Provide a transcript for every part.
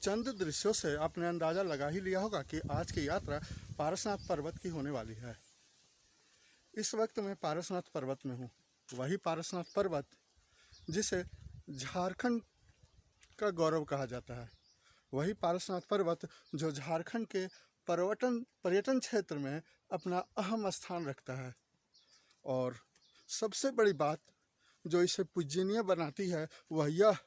चंद दृश्यों से आपने अंदाज़ा लगा ही लिया होगा कि आज की यात्रा पारसनाथ पर्वत की होने वाली है। इस वक्त मैं पारसनाथ पर्वत में हूँ, वही पारसनाथ पर्वत जिसे झारखंड का गौरव कहा जाता है, वही पारसनाथ पर्वत जो झारखंड के पर्यटन क्षेत्र में अपना अहम स्थान रखता है। और सबसे बड़ी बात जो इसे पूजनीय बनाती है वह यह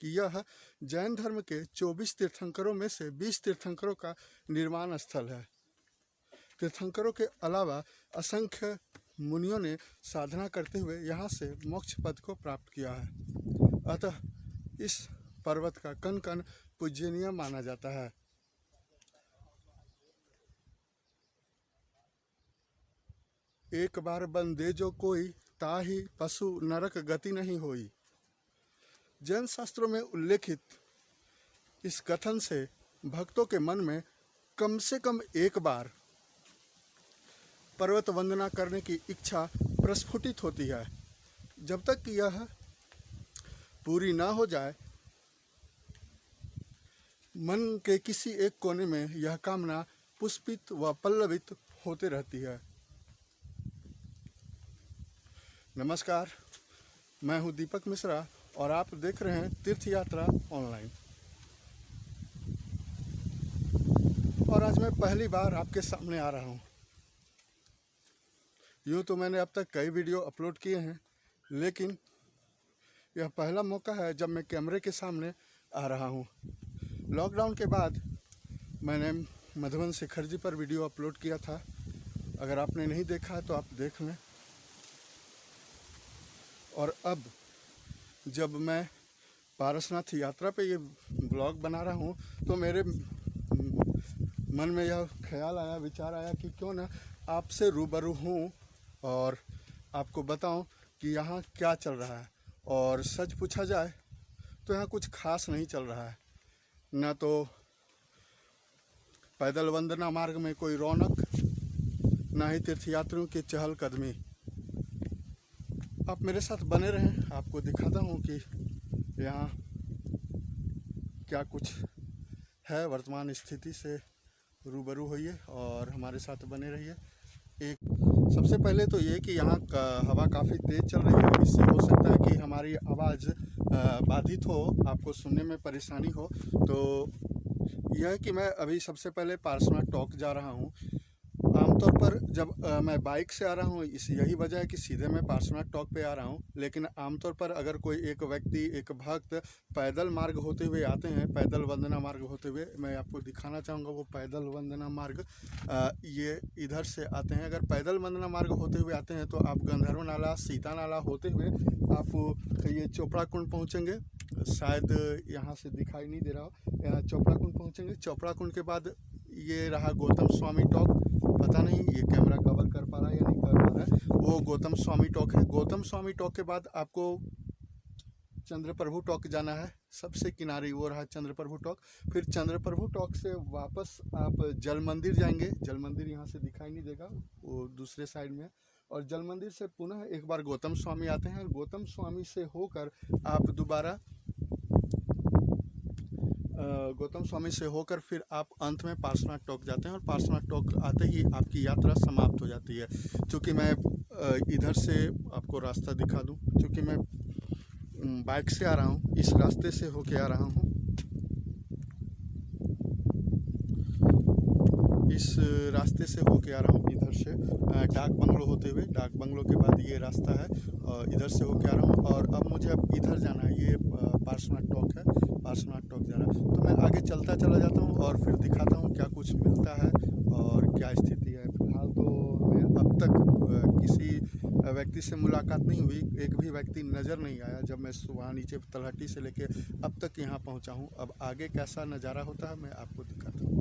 कि यह जैन धर्म के 24 तीर्थंकरों में से 20 तीर्थंकरों का निर्माण स्थल है। तीर्थंकरों के अलावा असंख्य मुनियों ने साधना करते हुए यहाँ से मोक्ष पद को प्राप्त किया है। अतः इस पर्वत का कण कण पूजनीय माना जाता है। एक बार बंदे जो कोई, ताहि पशु नरक गति नहीं होई। जैन शास्त्रों में उल्लेखित इस कथन से भक्तों के मन में कम से कम एक बार पर्वत वंदना करने की इच्छा प्रस्फुटित होती है। जब तक कि यह पूरी ना हो जाए, मन के किसी एक कोने में यह कामना पुष्पित व पल्लवित होते रहती है। नमस्कार, मैं हूं दीपक मिश्रा और आप देख रहे हैं तीर्थ यात्रा ऑनलाइन। और आज मैं पहली बार आपके सामने आ रहा हूं। यूँ तो मैंने अब तक कई वीडियो अपलोड किए हैं, लेकिन यह पहला मौका है जब मैं कैमरे के सामने आ रहा हूं। लॉकडाउन के बाद मैंने मधुबन शिखर जी पर वीडियो अपलोड किया था। अगर आपने नहीं देखा है तो आप देख लें। और अब जब मैं पारसनाथ यात्रा पे ये ब्लॉग बना रहा हूँ तो मेरे मन में यह ख्याल आया, विचार आया कि क्यों ना आपसे रूबरू हूँ और आपको बताऊं कि यहाँ क्या चल रहा है। और सच पूछा जाए तो यहाँ कुछ खास नहीं चल रहा है। न तो पैदल वंदना मार्ग में कोई रौनक, न ही तीर्थयात्रियों की चहलकदमी। आप मेरे साथ बने रहें, आपको दिखाता हूँ कि यहाँ क्या कुछ है। वर्तमान स्थिति से रूबरू होइए और हमारे साथ बने रहिए। सबसे पहले तो ये कि यहाँ का हवा काफ़ी तेज़ चल रही है, इससे हो सकता है कि हमारी आवाज़ बाधित हो, आपको सुनने में परेशानी हो। तो यह है कि मैं अभी सबसे पहले पारसनाथ टॉक जा रहा हूँ। आमतौर पर जब मैं बाइक से आ रहा हूँ, यही वजह है कि सीधे मैं पारसनाथ टॉक पे आ रहा हूँ। लेकिन आमतौर पर अगर कोई एक व्यक्ति, एक भक्त पैदल मार्ग होते हुए आते हैं, पैदल वंदना मार्ग होते हुए, मैं आपको दिखाना चाहूँगा वो पैदल वंदना मार्ग। ये इधर से आते हैं। अगर पैदल वंदना मार्ग होते हुए आते हैं तो आप गंधर्व नाला, सीता नाला होते हुए आप ये चोपड़ा कुंड पहुँचेंगे। शायद यहाँ से दिखाई नहीं दे रहा हो। यहाँ चोपड़ा कुंड पहुँचेंगे। चोपड़ा कुंड के बाद ये रहा गौतम स्वामी टॉक। पता नहीं ये कैमरा कवर कर पा रहा है या नहीं कर पा रहा है। वो गौतम स्वामी टॉक है। गौतम स्वामी टॉक के बाद आपको चंद्रप्रभु टॉक जाना है। सबसे किनारे वो रहा चंद्रप्रभु टॉक। फिर चंद्रप्रभु टॉक से वापस आप जल मंदिर जाएंगे। जल मंदिर यहाँ से दिखाई नहीं देगा, वो दूसरे साइड में। और जल मंदिर से पुनः एक बार गौतम स्वामी आते हैं। गौतम स्वामी से होकर आप दोबारा गौतम स्वामी से होकर फिर आप अंत में पारसनाथ टॉक जाते हैं। और पारसनाथ टॉक आते ही आपकी यात्रा समाप्त हो जाती है। क्योंकि मैं इधर से आपको रास्ता दिखा दूं, क्योंकि मैं बाइक से आ रहा हूं, इस रास्ते से होके आ रहा हूं। इस रास्ते से होके आ रहा हूँ, इधर से डाक बंगलो होते हुए। डाक बंगलो के बाद ये रास्ता है, इधर से होके आ रहा हूँ। और अब मुझे अब इधर जाना है। ये पारसनाथ टॉक है, पारसनाथ टॉक जा रहा है। तो मैं आगे चलता चला जाता हूँ और फिर दिखाता हूँ क्या कुछ मिलता है और क्या स्थिति है। फिलहाल तो मैं अब तक किसी व्यक्ति से मुलाकात नहीं हुई, एक भी व्यक्ति नज़र नहीं आया जब मैं सुबह नीचे तलहटी से लेके अब तक यहाँ पहुँचा हूँ। अब आगे कैसा नज़ारा होता है मैं आपको दिखाता हूँ।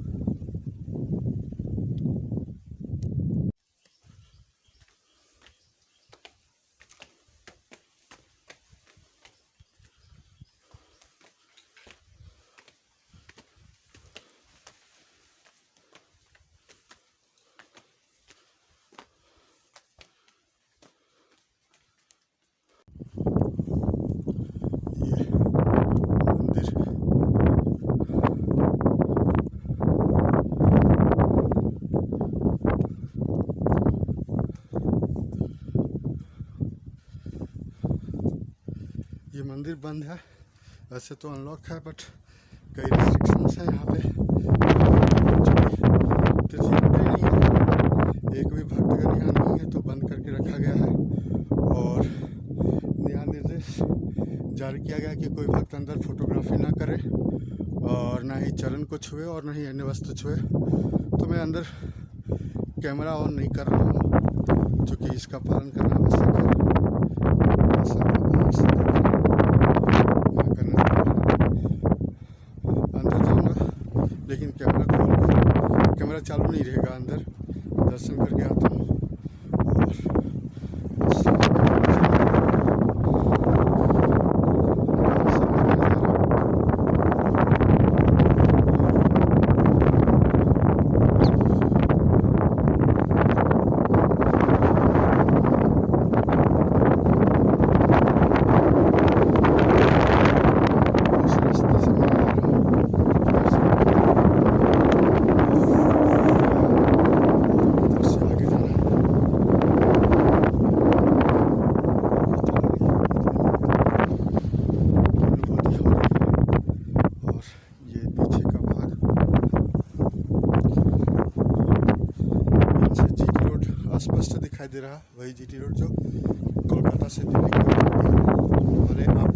मंदिर बंद है, वैसे तो अनलॉक है बट कई रिस्ट्रिक्शंस हैं यहाँ पे। तिथि नहीं है, एक भी भक्तगण यहाँ नहीं है तो बंद करके रखा गया है। और नया निर्देश जारी किया गया कि कोई भक्त अंदर फोटोग्राफी ना करे और ना ही चरण को छुए और ना ही अन्य वस्तु छुए। तो मैं अंदर कैमरा ऑन नहीं कर रहा हूँ क्योंकि इसका पालन करना आवश्यक है। अंदर जाऊँगा लेकिन कैमरा खोल के, कैमरा चालू नहीं रहेगा, अंदर दर्शन करके आता हूँ। स्पष्ट दिखाई दे रहा वही जीटी रोड जो कोलकाता से दिल्ली को हमारे आप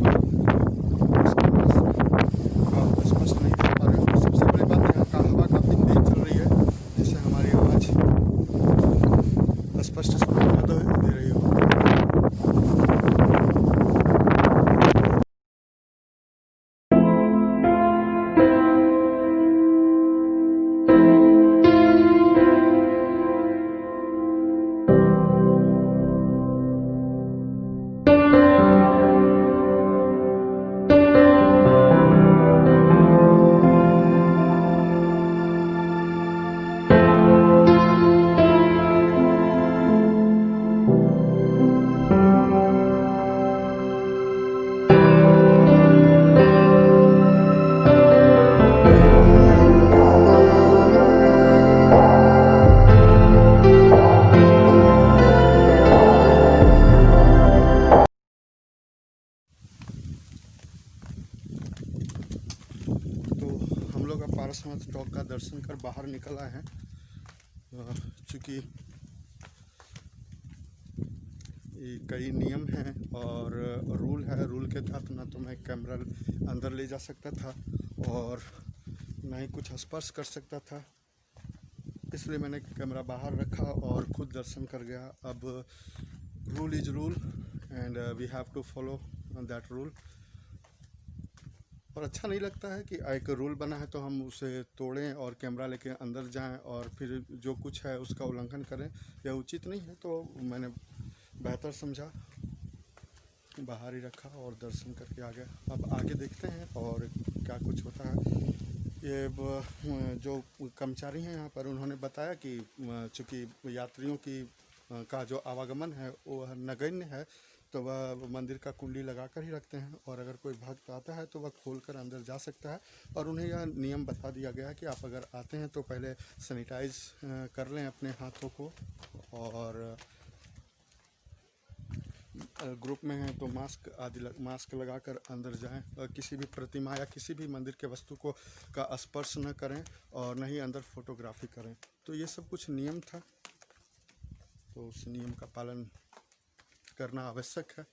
स्पष्ट नहीं देख पा रहे हो। सबसे बड़ी बात यहाँ का हवा काफ़ी तेज चल रही है जिससे हमारी आवाज़ स्पष्ट सुनाई न दे रही हो। हम लोग अब पारसनाथ चौक का दर्शन कर बाहर निकल आए हैं। चूँकि कई नियम हैं और रूल है, रूल के तहत ना तो मैं कैमरा अंदर ले जा सकता था और ना ही कुछ स्पर्श कर सकता था, इसलिए मैंने कैमरा बाहर रखा और खुद दर्शन कर गया। अब rule is rule and we have to follow that rule. और अच्छा नहीं लगता है कि एक रूल बना है तो हम उसे तोड़ें और कैमरा लेके अंदर जाएं और फिर जो कुछ है उसका उल्लंघन करें, यह उचित नहीं है। तो मैंने बेहतर समझा, बाहर ही रखा और दर्शन करके आ गया। अब आगे देखते हैं और क्या कुछ होता है। ये जो कर्मचारी हैं यहाँ पर उन्होंने बताया कि चूँकि यात्रियों की का जो आवागमन है वो नगण्य है तो वह मंदिर का कुंडी लगा कर ही रखते हैं और अगर कोई भक्त आता है तो वह खोलकर अंदर जा सकता है। और उन्हें यह नियम बता दिया गया है कि आप अगर आते हैं तो पहले सैनिटाइज कर लें अपने हाथों को और ग्रुप में हैं तो मास्क लगाकर अंदर जाएं। किसी भी प्रतिमा या किसी भी मंदिर के वस्तु को का स्पर्श न करें और न ही अंदर फोटोग्राफी करें। तो ये सब कुछ नियम था, तो उस नियम का पालन करना आवश्यक है।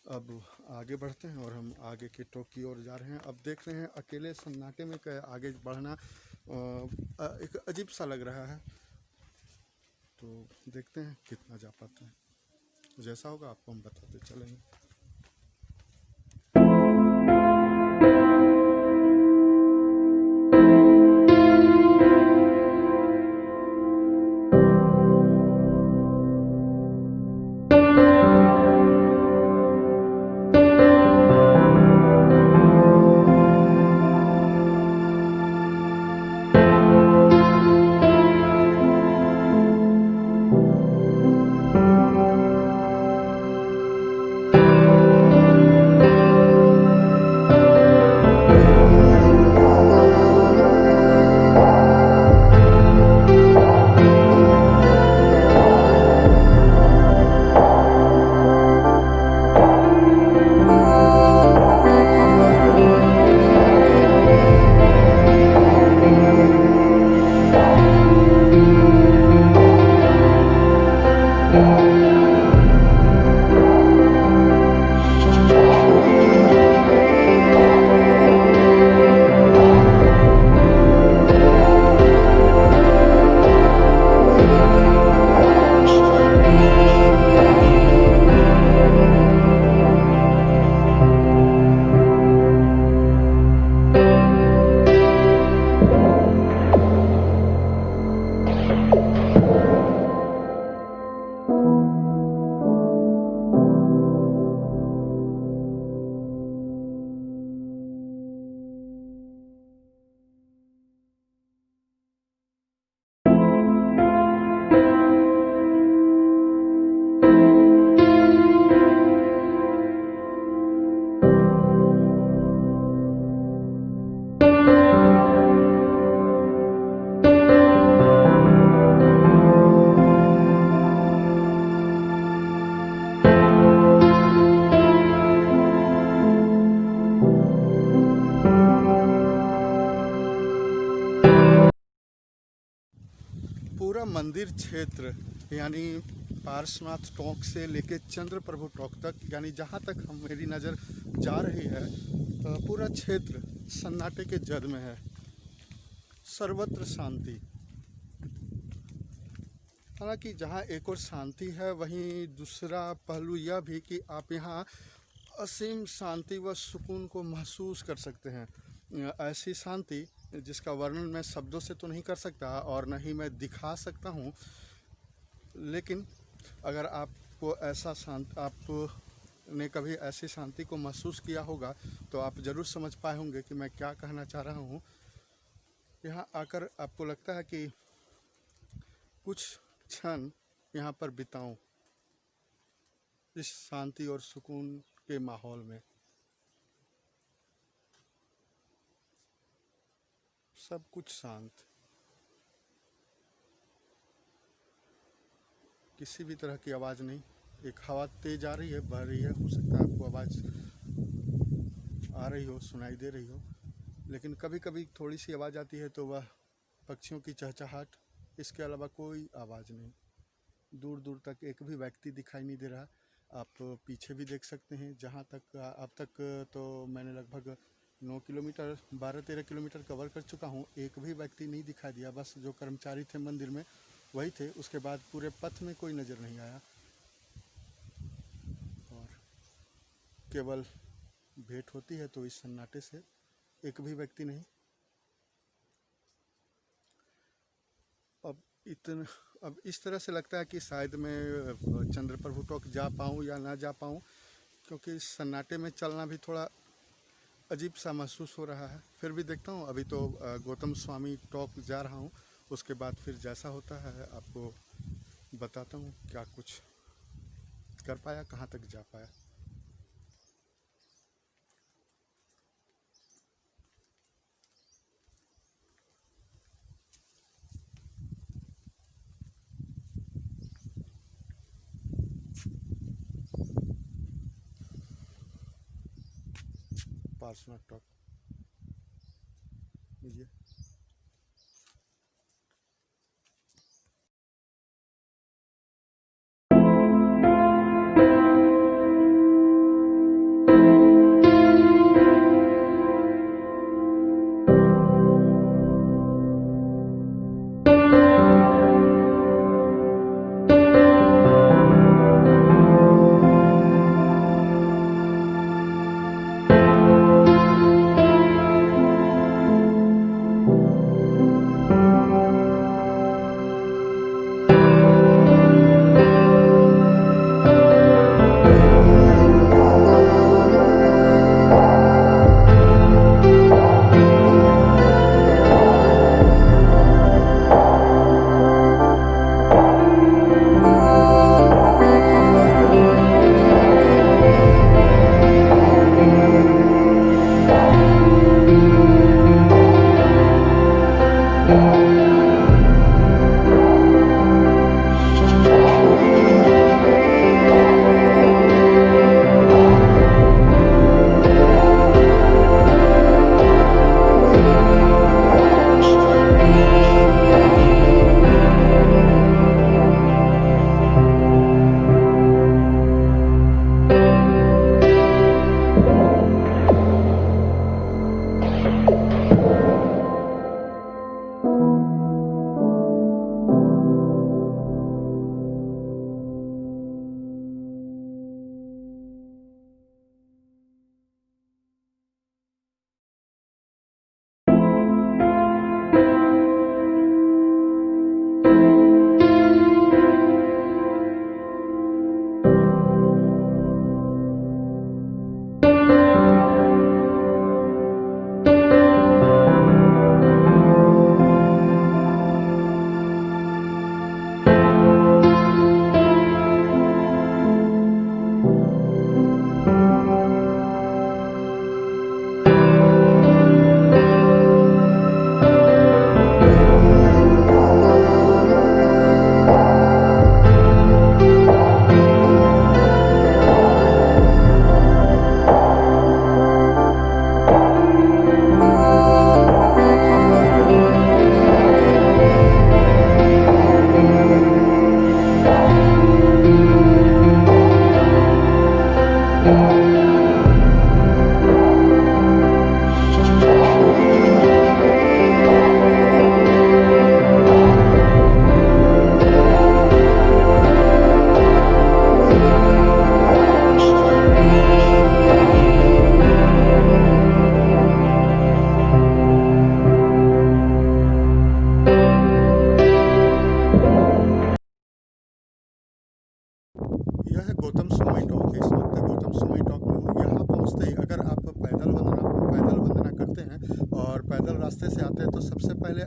अब आगे बढ़ते हैं और हम आगे के टॉक की ओर जा रहे हैं। अब देख रहे हैं अकेले सन्नाटे में आगे बढ़ना एक अजीब सा लग रहा है, तो देखते हैं कितना जा पाते हैं। जैसा होगा आपको हम बताते चलेंगे। पूरा मंदिर क्षेत्र यानी पार्श्वनाथ टोंक से लेके चंद्र प्रभु टोंक तक, यानी जहाँ तक मेरी नज़र जा रही है, पूरा क्षेत्र सन्नाटे के जद में है। सर्वत्र शांति। हालांकि जहाँ एक और शांति है, वहीं दूसरा पहलू यह भी कि आप यहाँ असीम शांति व सुकून को महसूस कर सकते हैं। ऐसी शांति जिसका वर्णन मैं शब्दों से तो नहीं कर सकता और न ही मैं दिखा सकता हूँ, लेकिन अगर आपको ऐसा आपने कभी ऐसी शांति को महसूस किया होगा तो आप ज़रूर समझ पाए होंगे कि मैं क्या कहना चाह रहा हूँ। यहाँ आकर आपको लगता है कि कुछ क्षण यहाँ पर बिताऊं इस शांति और सुकून के माहौल में। सब कुछ शांत, किसी भी तरह की आवाज़ नहीं। एक हवा तेज आ रही है, बह रही है, हो सकता है आपको आवाज़ आ रही हो, सुनाई दे रही हो, लेकिन कभी कभी थोड़ी सी आवाज़ आती है तो वह पक्षियों की चहचहाट, इसके अलावा कोई आवाज़ नहीं। दूर दूर तक एक भी व्यक्ति दिखाई नहीं दे रहा। आप पीछे भी देख सकते हैं, जहाँ तक अब तक तो मैंने लगभग 9 किलोमीटर 12-13 किलोमीटर कवर कर चुका हूँ। एक भी व्यक्ति नहीं दिखाई दिया, बस जो कर्मचारी थे मंदिर में वही थे। उसके बाद पूरे पथ में कोई नज़र नहीं आया और केवल भेंट होती है तो इस सन्नाटे से एक भी व्यक्ति नहीं। अब इस तरह से लगता है कि शायद मैं चंद्र प्रभु टोंक जा पाऊँ या ना जा पाऊँ, क्योंकि इस सन्नाटे में चलना भी थोड़ा अजीब सा महसूस हो रहा है। फिर भी देखता हूँ। अभी तो गौतम स्वामी टोंक जा रहा हूँ, उसके बाद फिर जैसा होता है आपको बताता हूँ क्या कुछ कर पाया, कहाँ तक जा पाया। पार्श्वनाथ टोंक ये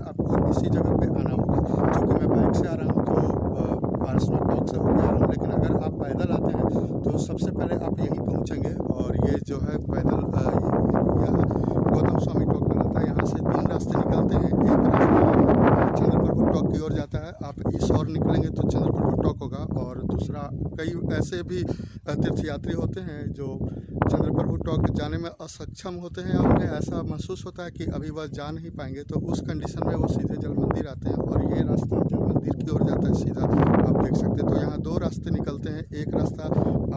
आपको इसी जगह पे आना होगा। क्योंकि मैं बाइक से आ रहा हूँ तो पार्सनाथ टॉक से होकर आ रहा हूँ, लेकिन अगर आप पैदल आते हैं तो सबसे पहले आप यहीं पहुँचेंगे। और ये जो है पैदल यहाँ गौतम स्वामी टॉक का रहता है। यहाँ से 3 रास्ते निकलते हैं। एक रास्ता चंद्रप्रभु टॉक की ओर जाता है, आप इस ओर निकलेंगे तो चंद्रप्रभु टॉक होगा। और दूसरा, कई ऐसे भी तीर्थयात्री होते हैं जो चंद्रप्रभु टॉक जाने में असक्षम होते हैं, और उन्हें ऐसा महसूस होता है कि अभी वह जा नहीं पाएंगे, तो उस कंडीशन में वो सीधे जल मंदिर आते हैं। और ये रास्ता जल मंदिर की ओर जाता है सीधा, आप देख सकते हैं। तो यहाँ 2 रास्ते निकलते हैं। एक रास्ता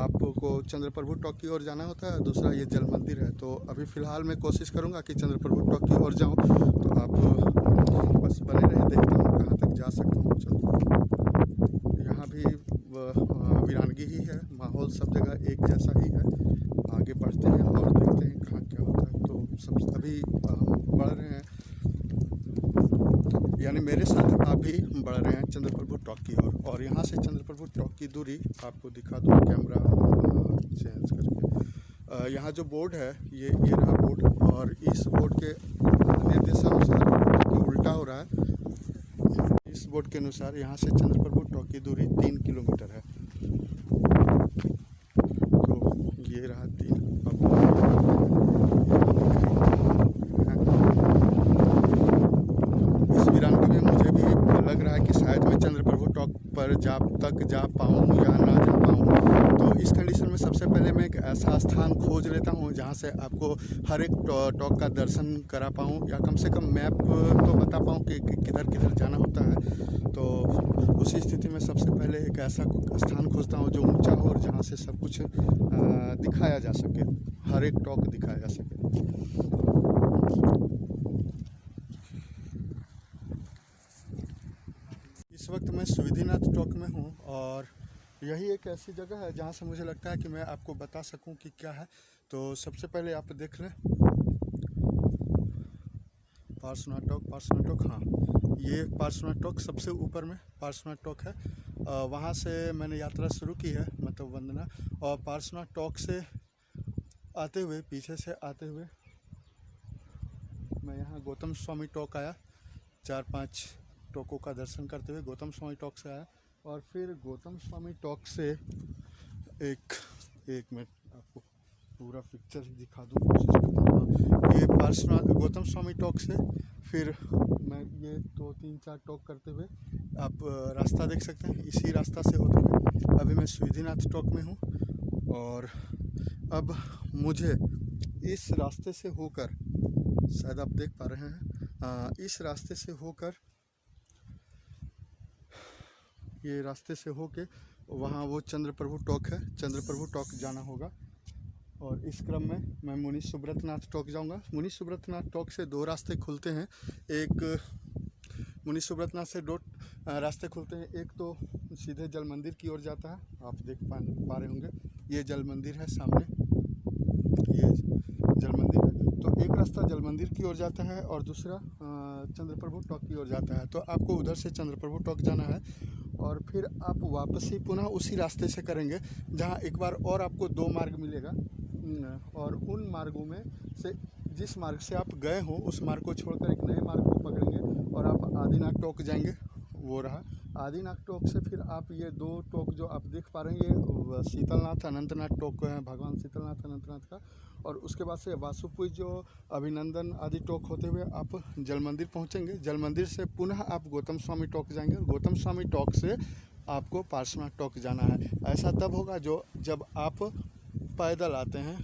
आपको चंद्रप्रभु टॉक की ओर जाना होता है, दूसरा ये जल मंदिर है। तो अभी फ़िलहाल मैं कोशिश करूँगा कि चंद्रप्रभु टॉक की ओर जाऊँ। तो आप बस बने रहे, देखता हूँ कहाँ तक जा सकता हूँ। चलो, यहाँ भी वीरानगी ही है, माहौल सब जगह एक जैसा ही है। आगे बढ़ते हैं और देखते हैं कहाँ क्या होता है। तो सब अभी बढ़ रहे हैं, यानी मेरे साथ आप भी बढ़ रहे हैं चंद्रप्रभु टॉक की ओर। और यहाँ से चंद्रप्रभु टॉक की दूरी आपको दिखा दूँ कैमरा चेंज करके। यहाँ जो बोर्ड है ये रहा बोर्ड, और इस बोर्ड के निर्देशानुसार ये उल्टा हो रहा है। इस बोर्ड के अनुसार यहाँ से चंद्रप्रभु टॉक की दूरी 3 किलोमीटर है। तो ये रहा 3। इस वीरानगी में मुझे भी लग रहा है कि शायद मैं चंद्रप्रभु टॉक पर जा पाऊँ या ना जा पाऊँ। तो इस कंडीशन में सबसे पहले मैं एक ऐसा स्थान खोज लेता हूँ जहाँ से आपको हर एक टॉक का दर्शन करा पाऊँ, या कम से कम मैप तो बता पाऊँ कि किधर किधर जाना होता है। तो उसी स्थिति में सबसे पहले एक ऐसा स्थान खोजता हूँ जो ऊंचा हो और जहाँ से सब कुछ दिखाया जा सके, हर एक टॉक दिखाया जा सके। इस वक्त मैं सुविधिनाथ टॉक में हूँ, और यही एक ऐसी जगह है जहाँ से मुझे लगता है कि मैं आपको बता सकूँ कि क्या है। तो सबसे पहले आप देख लें पार्श्वनाथ टॉक, हाँ ये पार्श्वनाथ टॉक सबसे ऊपर में पार्श्वनाथ टॉक है। वहाँ से मैंने यात्रा शुरू की है, मतलब वंदना। और पार्श्वनाथ टॉक से आते हुए, पीछे से आते हुए मैं यहाँ गौतम स्वामी टॉक आया। 4-5 टॉकों का दर्शन करते हुए गौतम स्वामी टॉक से आया, और फिर गौतम स्वामी टॉक से एक मिनट आपको पूरा पिक्चर दिखा दूँ, कोशिश करता हूँ। ये पार्श्वनाथ गौतम स्वामी टॉक से फिर मैं ये 2-3-4 टॉक करते हुए आप रास्ता देख सकते हैं। इसी रास्ता से होते हुए अभी मैं सुविधिनाथ टॉक में हूँ, और अब मुझे इस रास्ते से होकर, शायद आप देख पा रहे हैं, इस रास्ते से होकर, ये रास्ते से होके वहाँ वो चंद्रप्रभु टॉक है, चंद्रप्रभु टॉक जाना होगा। और इस क्रम में मैं मुनि सुब्रतनाथ टॉक जाऊंगा। मुनि सुब्रतनाथ टॉक से 2 रास्ते खुलते हैं। एक मुनि सुब्रतनाथ से 2 रास्ते खुलते हैं। एक तो सीधे जल मंदिर की ओर जाता है, आप देख पा रहे होंगे, ये जल मंदिर है सामने, ये जल मंदिर है। तो एक रास्ता जल मंदिर की ओर जाता है और दूसरा चंद्रप्रभु टॉक की ओर जाता है। तो आपको उधर से चंद्रप्रभु टॉक जाना है, और फिर आप वापसी पुनः उसी रास्ते से करेंगे, जहाँ एक बार और आपको 2 मार्ग मिलेगा। और उन मार्गों में से जिस मार्ग से आप गए हो उस मार्ग को छोड़कर एक नए मार्ग को पकड़ेंगे और आप आदिनाथ टॉक जाएंगे। वो रहा आदिनाथ टॉक से। फिर आप ये 2 टॉक जो आप देख पा रहे हैं, ये शीतलनाथ अनंतनाथ टॉक है, भगवान शीतलनाथ अनंतनाथ का। और उसके बाद से वासुपुर जो अभिनंदन आदि टॉक होते हुए आप जल मंदिर पहुँचेंगे। जल मंदिर से पुनः आप गौतम स्वामी टॉक जाएंगे। गौतम स्वामी टॉक से आपको पार्श्वनाथ टॉक जाना है। ऐसा तब होगा जब आप पैदल आते हैं,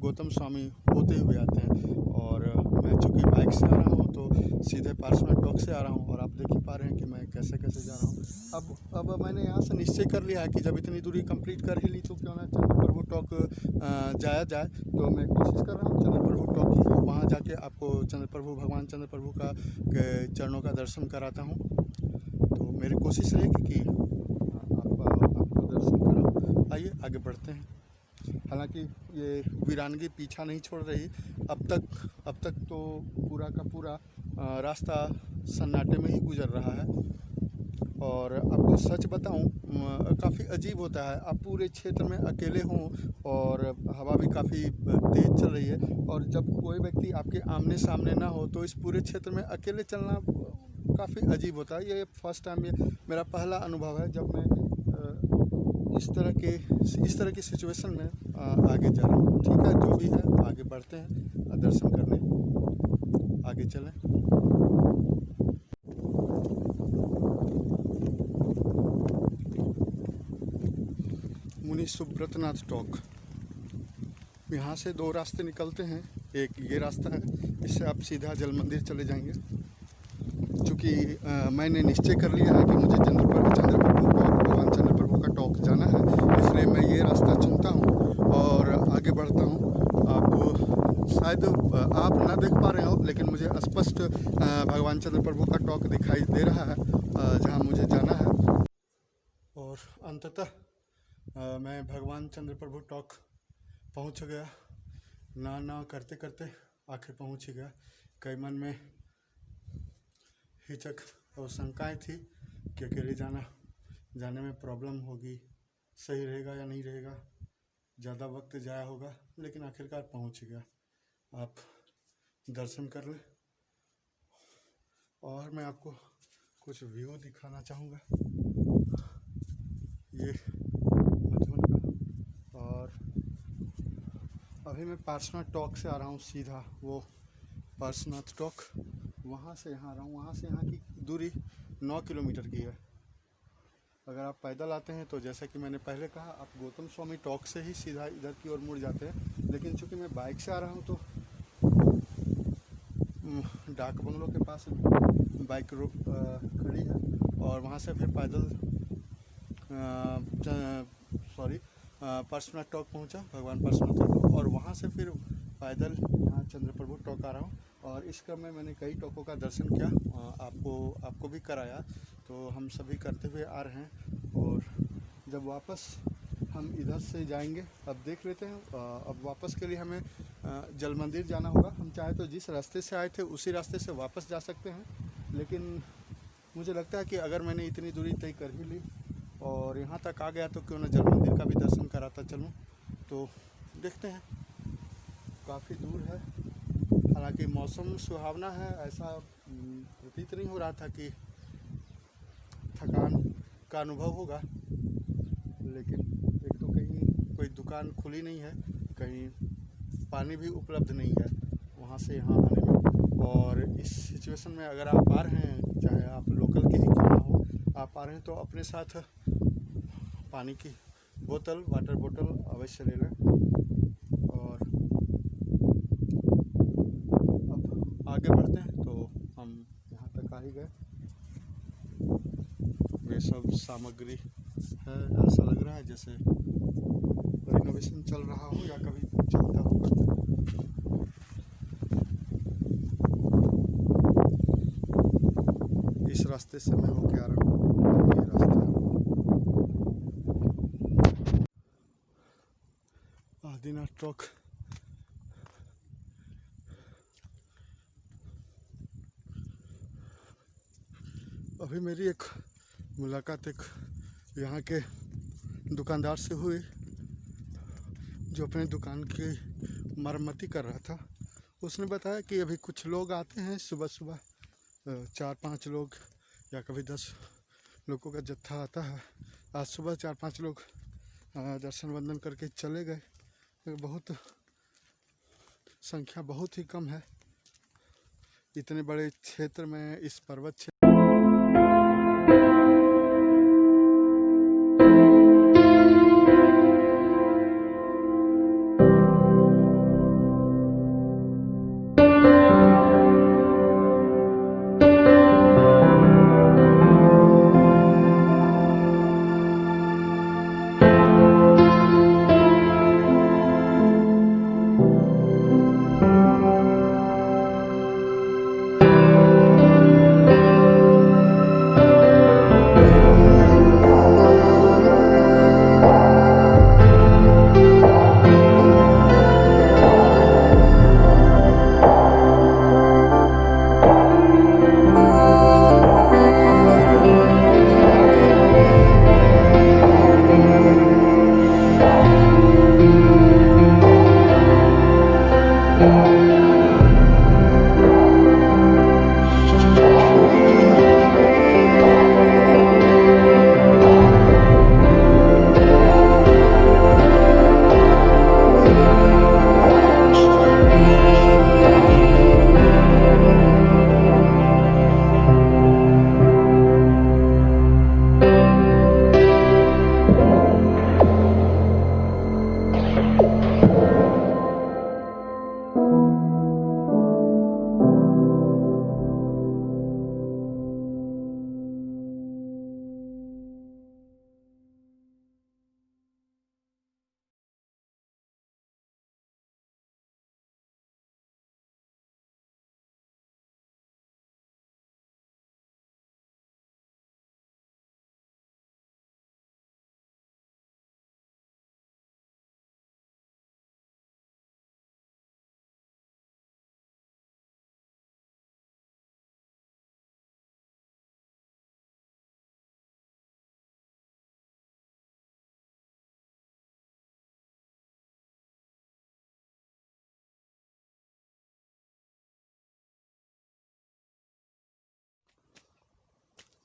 गौतम स्वामी होते हुए आते हैं। और मैं चूँकि बाइक से आ रहा हूँ तो सीधे पार्श्वनाथ टॉक से आ रहा हूँ, और आप देख ही पा रहे हैं कि मैं कैसे कैसे जा रहा हूँ। अब मैंने यहाँ से निश्चय कर लिया है कि जब इतनी दूरी कंप्लीट कर ही ली तो क्यों ना चंद्रप्रभु टॉक जाया जाए। तो मैं कोशिश कर रहा हूँ चंद्रप्रभु टॉक की, वहाँ जाके आपको भगवान चंद्रप्रभु का चरणों का दर्शन कराता हूँ। तो मेरी कोशिश रहेगी कि आपको दर्शन कराऊँ। आइए आगे बढ़ते हैं। हालांकि ये वीरानगी पीछा नहीं छोड़ रही। अब तक तो पूरा का पूरा रास्ता सन्नाटे में ही गुजर रहा है। और आपको सच बताऊं, काफ़ी अजीब होता है। आप पूरे क्षेत्र में अकेले हों और हवा भी काफ़ी तेज़ चल रही है, और जब कोई व्यक्ति आपके आमने सामने ना हो तो इस पूरे क्षेत्र में अकेले चलना काफ़ी अजीब होता है। ये फर्स्ट टाइम, ये मेरा पहला अनुभव है जब मैं इस तरह की सिचुएशन में आगे जा रहा हूँ। ठीक है, जो भी है आगे बढ़ते हैं, दर्शन करने आगे चलें। मुनि सुब्रतनाथ टॉक, यहाँ से दो रास्ते निकलते हैं। एक ये रास्ता है, इससे आप सीधा जल मंदिर चले जाएंगे। चूँकि मैंने निश्चय कर लिया है कि मुझे भगवान चंद्र प्रभु का टॉक जाना है, इसलिए मैं ये रास्ता चुनता हूँ और आगे बढ़ता हूँ। आपको शायद आप ना देख पा रहे हो, लेकिन मुझे स्पष्ट भगवान चंद्र प्रभु का टॉक दिखाई दे रहा है जहाँ मुझे जाना है। और अंततः मैं भगवान चंद्र प्रभु टॉक पहुँच गया। ना करते करते आखिर पहुँच ही गया। कई मन में हिचक और शंकाएँ थी कि अकेले जाने में प्रॉब्लम होगी, सही रहेगा या नहीं रहेगा, ज़्यादा वक्त जाया होगा, लेकिन आखिरकार पहुँच गया। आप दर्शन कर लें और मैं आपको कुछ व्यू दिखाना चाहूँगा। ये मधुबन का, और अभी मैं पार्श्वनाथ टॉक से आ रहा हूँ सीधा। वो पार्श्वनाथ टॉक, वहाँ से यहाँ आ रहा हूँ। वहाँ से यहाँ की दूरी 9 किलोमीटर की है। अगर आप पैदल आते हैं तो जैसा कि मैंने पहले कहा, आप गौतम स्वामी टॉक से ही सीधा इधर की ओर मुड़ जाते हैं। लेकिन चूँकि मैं बाइक से आ रहा हूँ तो डाक बंगलों के पास बाइक खड़ी है और वहाँ से फिर पैदल पार्श्वनाथ टॉक पहुँचा, भगवान पार्श्वनाथ टॉक, और वहाँ से फिर पैदल यहाँ चंद्र प्रभु टॉक आ रहा हूँ। और इस क्रम में मैंने कई टॉकों का दर्शन किया, आपको भी कराया, तो हम सभी करते हुए आ रहे हैं। और जब वापस हम इधर से जाएंगे, अब देख लेते हैं। अब वापस के लिए हमें जल मंदिर जाना होगा। हम चाहे तो जिस रास्ते से आए थे उसी रास्ते से वापस जा सकते हैं, लेकिन मुझे लगता है कि अगर मैंने इतनी दूरी तय कर ही ली और यहाँ तक आ गया तो क्यों ना जल मंदिर का भी दर्शन कराता चलूँ। तो देखते हैं, काफ़ी दूर है। हालांकि मौसम सुहावना है, ऐसा प्रतीत नहीं हो रहा था कि थकान का अनुभव होगा। लेकिन एक तो कहीं कोई दुकान खुली नहीं है, कहीं पानी भी उपलब्ध नहीं है वहाँ से यहाँ आने में। और इस सिचुएशन में अगर आप आ रहे हैं, चाहे आप लोकल के ही क्यों ना हो, आप आ रहे हैं तो अपने साथ पानी की बोतल, वाटर बोतल अवश्य ले लें। और अब आगे बढ़ते हैं। तो हम यहाँ तक आ ही गए। ये सब सामग्री है, ऐसा लग रहा है जैसे रिनोवेशन चल रहा हो या कभी चलता होगा। इस रास्ते से मैं होके आ रहा हूँ, ये रास्ता आदिनाथ टॉक। अभी मेरी एक मुलाकात एक यहाँ के दुकानदार से हुई जो अपने दुकान की मरम्मती कर रहा था। उसने बताया कि अभी कुछ लोग आते हैं सुबह सुबह, 4-5 लोग या कभी 10 लोगों का जत्था आता है। आज सुबह 4-5 लोग दर्शन वंदन करके चले गए। बहुत संख्या बहुत ही कम है इतने बड़े क्षेत्र में, इस पर्वत क्षेत्र।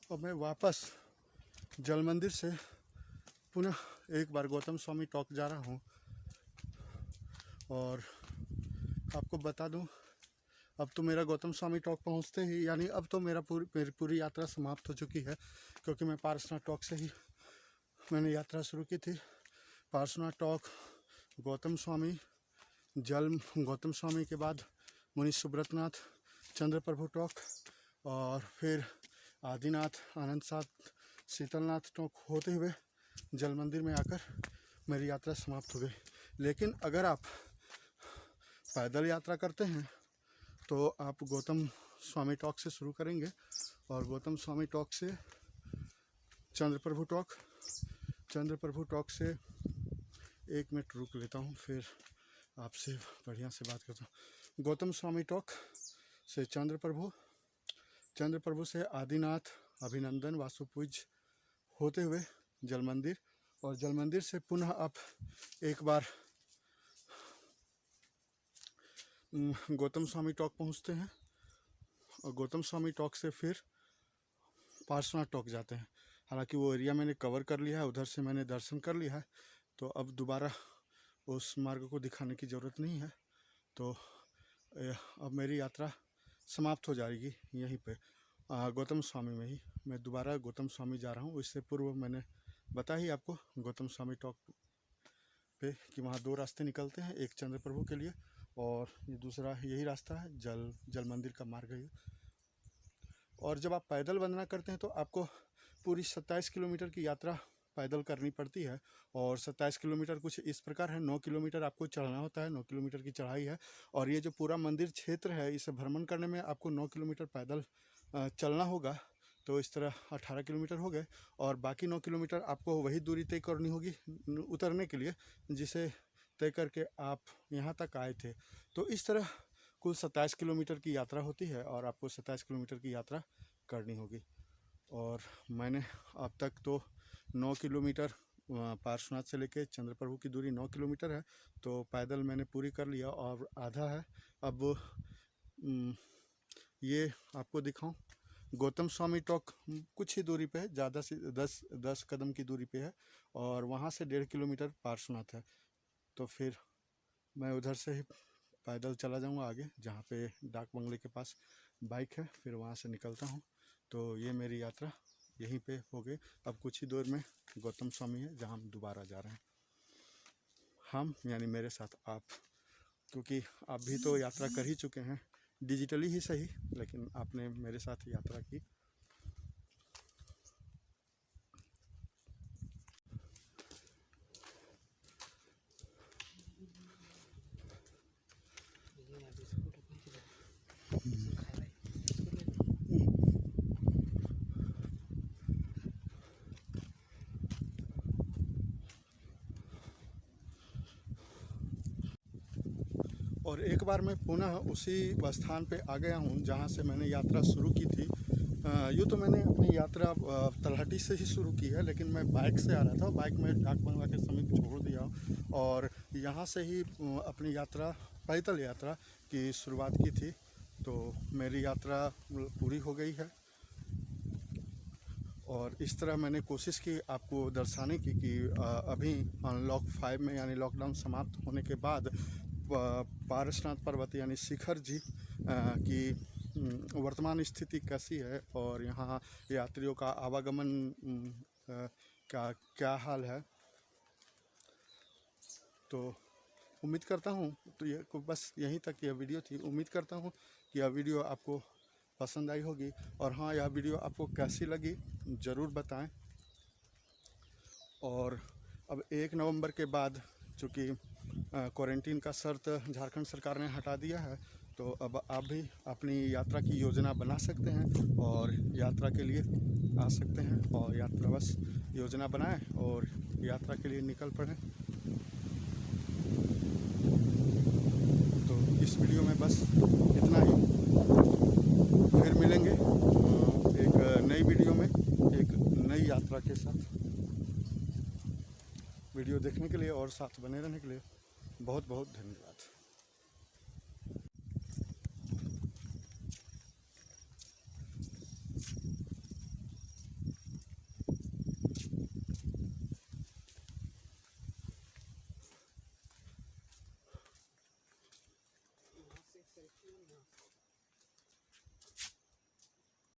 और मैं वापस जल मंदिर से पुनः एक बार गौतम स्वामी टॉक जा रहा हूँ। और आपको बता दूँ, अब तो मेरा गौतम स्वामी टॉक पहुँचते ही यानी अब तो मेरी पूरी यात्रा समाप्त हो चुकी है, क्योंकि मैं पारसनाथ टॉक से ही मैंने यात्रा शुरू की थी। पारसनाथ टॉक, गौतम स्वामी, गौतम स्वामी के बाद मुनि सुब्रतनाथ, चंद्र प्रभु टॉक और फिर आदिनाथ, आनंद साथ, शीतलनाथ टॉक होते हुए जल मंदिर में आकर मेरी यात्रा समाप्त हो गई। लेकिन अगर आप पैदल यात्रा करते हैं तो आप गौतम स्वामी टॉक से शुरू करेंगे और गौतम स्वामी टॉक से चंद्र प्रभु टॉक से 1 मिनट रुक लेता हूँ, फिर आपसे बढ़िया से बात करता हूँ। गौतम स्वामी टॉक से चंद्र प्रभु से आदिनाथ, अभिनंदन, वासुपूज होते हुए जल मंदिर, और जल मंदिर से पुनः आप एक बार गौतम स्वामी टॉक पहुँचते हैं और गौतम स्वामी टॉक से फिर पारसनाथ टॉक जाते हैं। हालांकि वो एरिया मैंने कवर कर लिया है, उधर से मैंने दर्शन कर लिया है, तो अब दोबारा उस मार्ग को दिखाने की ज़रूरत नहीं है। तो अब मेरी यात्रा समाप्त हो जाएगी यहीं पे गौतम स्वामी में ही। मैं दोबारा गौतम स्वामी जा रहा हूँ। इससे पूर्व मैंने बताया ही आपको गौतम स्वामी टॉक पे कि वहाँ 2 रास्ते निकलते हैं, एक चंद्र प्रभु के लिए और ये दूसरा यही रास्ता है, जल मंदिर का मार्ग है। और जब आप पैदल वंदना करते हैं तो आपको पूरी 27 किलोमीटर की यात्रा पैदल करनी पड़ती है। और 27 किलोमीटर कुछ इस प्रकार है, 9 किलोमीटर आपको चढ़ना होता है, 9 किलोमीटर की चढ़ाई है। और ये जो पूरा मंदिर क्षेत्र है, इसे भ्रमण करने में आपको 9 किलोमीटर पैदल चलना होगा। तो इस तरह 18 किलोमीटर हो गए और बाकी 9 किलोमीटर आपको वही दूरी तय करनी होगी उतरने के लिए, जिसे तय करके आप यहाँ तक आए थे। तो इस तरह कुल 27 किलोमीटर की यात्रा होती है और आपको 27 किलोमीटर की यात्रा करनी होगी। और मैंने अब तक तो 9 किलोमीटर पार्श्वनाथ से लेके चंद्र प्रभु की दूरी 9 किलोमीटर है, तो पैदल मैंने पूरी कर लिया और आधा है। अब ये आपको दिखाऊं, गौतम स्वामी टॉक कुछ ही दूरी पे है, ज़्यादा से 10 कदम की दूरी पे है और वहाँ से 1.5 किलोमीटर पार्श्वनाथ है। तो फिर मैं उधर से ही पैदल चला जाऊंगा आगे, जहाँ पे डाक बंगले के पास बाइक है, फिर वहाँ से निकलता हूँ। तो ये मेरी यात्रा यहीं पे हो गई। अब कुछ ही दूर में गौतम स्वामी है, जहाँ हम दोबारा जा रहे हैं। हम यानी मेरे साथ आप, क्योंकि आप भी तो यात्रा कर ही चुके हैं, डिजिटली ही सही, लेकिन आपने मेरे साथ यात्रा की। और एक बार मैं पुनः उसी स्थान पे आ गया हूँ जहाँ से मैंने यात्रा शुरू की थी। यूँ तो मैंने अपनी यात्रा तलहटी से ही शुरू की है, लेकिन मैं बाइक से आ रहा था, बाइक में डाक बंगला के समीप छोड़ दिया और यहाँ से ही अपनी यात्रा, पैदल यात्रा की शुरुआत की थी। तो मेरी यात्रा पूरी हो गई है और इस तरह मैंने कोशिश की आपको दर्शाने की कि अभी अनलॉक 5 में यानी लॉकडाउन समाप्त होने के बाद पारसनाथ पर्वत यानी शिखर जी की वर्तमान स्थिति कैसी है और यहाँ यात्रियों का आवागमन का क्या हाल है। तो उम्मीद करता हूँ, तो ये बस यहीं तक यह वीडियो थी। उम्मीद करता हूँ कि यह वीडियो आपको पसंद आई होगी और हाँ, यह वीडियो आपको कैसी लगी ज़रूर बताएं। और अब 1 नवंबर के बाद चूँकि क्वारंटीन का शर्त झारखंड सरकार ने हटा दिया है, तो अब आप भी अपनी यात्रा की योजना बना सकते हैं और यात्रा के लिए आ सकते हैं और यात्रा बस योजना बनाएं और यात्रा के लिए निकल पड़ें। तो इस वीडियो में बस इतना ही, फिर मिलेंगे एक नई वीडियो में एक नई यात्रा के साथ। वीडियो देखने के लिए और साथ बने रहने के लिए बहुत बहुत धन्यवाद।